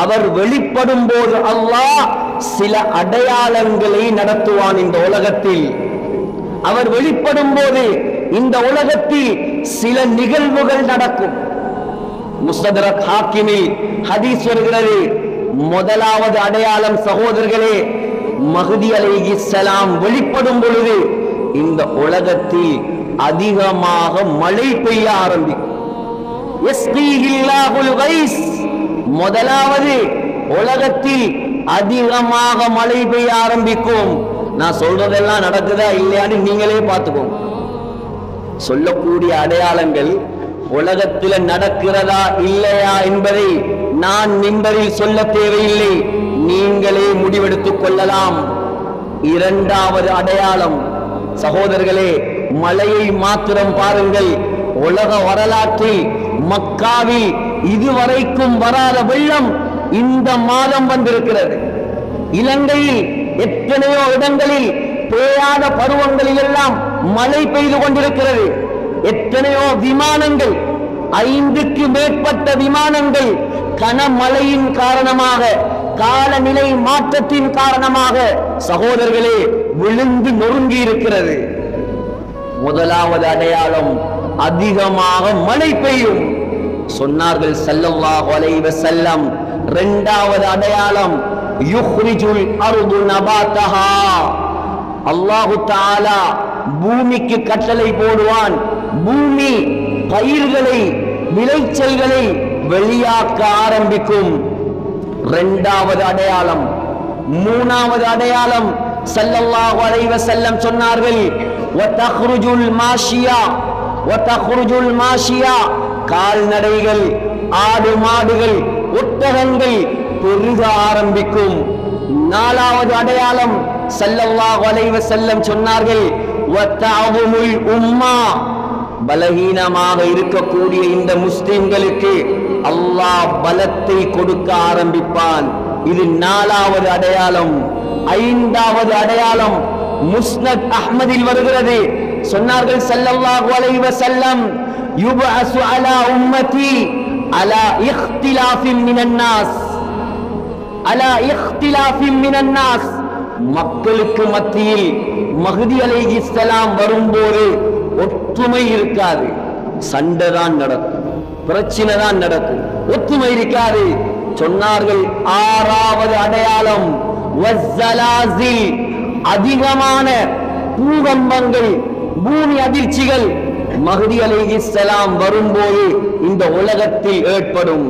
அவர் வெளிப்படும் போது அல்லாஹ் சில அடையாளங்களை நடத்துவான் இந்த உலகத்தில். அவர் வெளிப்படும் போது இந்த உலகத்தில் சில நிகழ்வுகள் நடக்கும். முஸ்தத்ரக் ஹாக்கிமில் ஹதீஸ் வருகிறது. முதலாவது அடையாளம் சகோதரர்களே, மஹ்தி அலைஹிஸ்ஸலாம் வெளிப்படும் பொழுது இந்த உலகத்தில் அதிகமாக மழை பெய்ய ஆரம்பிக்கும். முதலாவது உலகத்தில் அதிகமாக மழை பெய்ய ஆரம்பிக்கும். நான் சொல்றதெல்லாம் நடக்குதா இல்லையான்னு நீங்களே பார்த்துக்கோங்க. சொல்லக்கூடிய அடையாளங்கள் உலகத்தில் நடக்கிறதா இல்லையா என்பதை நான் மிம்பரில் சொல்ல தேவையில்லை, நீங்களே முடிவெடுத்துக் கொள்ளலாம். இரண்டாவது அடையாளம் சகோதரர்களே, மழையை மாத்திரம் பாருங்கள். உலக வரலாற்றில் மக்காவில் இதுவரைக்கும் வராத வெள்ளம் இந்த மாதம் வந்திருக்கிறது. இலங்கையில் எத்தனையோ இடங்களில் பெய்யாத பருவங்களில் எல்லாம் மழை பெய்து கொண்டிருக்கிறது. எத்தனையோ விமானங்கள், 5க்கு மேற்பட்ட விமானங்கள் கனமழையின் காரணமாக, காலநிலை மாற்றத்தின் காரணமாக சகோதரர்களே விழுந்து நொறுங்கி இருக்கிறது. முதலாவது அடையாளம் அதிகமாக மழை பெய்யும் சொன்னார்கள் ஸல்லல்லாஹு அலைஹி வஸல்லம். இரண்டாவது அடையாளம் யுக்ரிஜுல் அர்து நபாதஹா, அல்லாஹ் தஆலா பூமிக்கு கட்டளை போடுவான். பூமி பயிர்களை, விளைச்சல்களை வெளியாக்க ஆரம்பிக்கும். இரண்டாவது அடையாளம். மூணாவது அடையாளம் ஸல்லல்லாஹு அலைஹி வஸல்லம் சொன்னார்கள், வதக்ருஜுல் மாஷியா, வதக்ருஜுல் மாஷியா, கால்நடைகள், ஆடு மாடுகள், ஒட்டகங்கள் பெருக ஆரம்பிக்கும். நாலாவது அடையாளம் ஸல்லல்லாஹு அலைஹி வஸல்லம் சொன்னார்கள், வதஅவுமுல் உம்மா, பலகீனமாக இருக்கக்கூடிய இந்த முஸ்லிம்களுக்கு அல்லாஹ் பலத்தை கொடுக்க ஆரம்பிப்பான். இது நாலாவது அடையாளம். ஐந்தாவது அடையாளம் முஸ்னத் அஹ்மதில் வருகிறது. சொன்னார்கள் ஸல்லல்லாஹு அலைஹி வஸல்லம், யுபஅஸு அலா உம்மதி அலா இக்திலாஃபின் மினன் நாஸ், அலா இக்திலாஃபின் மினன் நாஸ், மக்களுக்கு மத்தியில் மஹ்தி அலைஹிஸ்ஸலாம் வரும்போது ஒற்றுமை இருக்காது, சண்டை தான் நடக்கும், பிரச்சனை தான் நடக்கும், ஒற்றுமை இருக்காது. சொன்னார்கள் ஆறாவது அடையாளம் வஸ்ஸலாஸில், அதிகமான பூகம்பங்கள், பூமி அதிர்ச்சிகள் மஹ்தி அலைஹிஸ்ஸலாம் வரும்போது இந்த உலகத்தில் ஏற்படும்.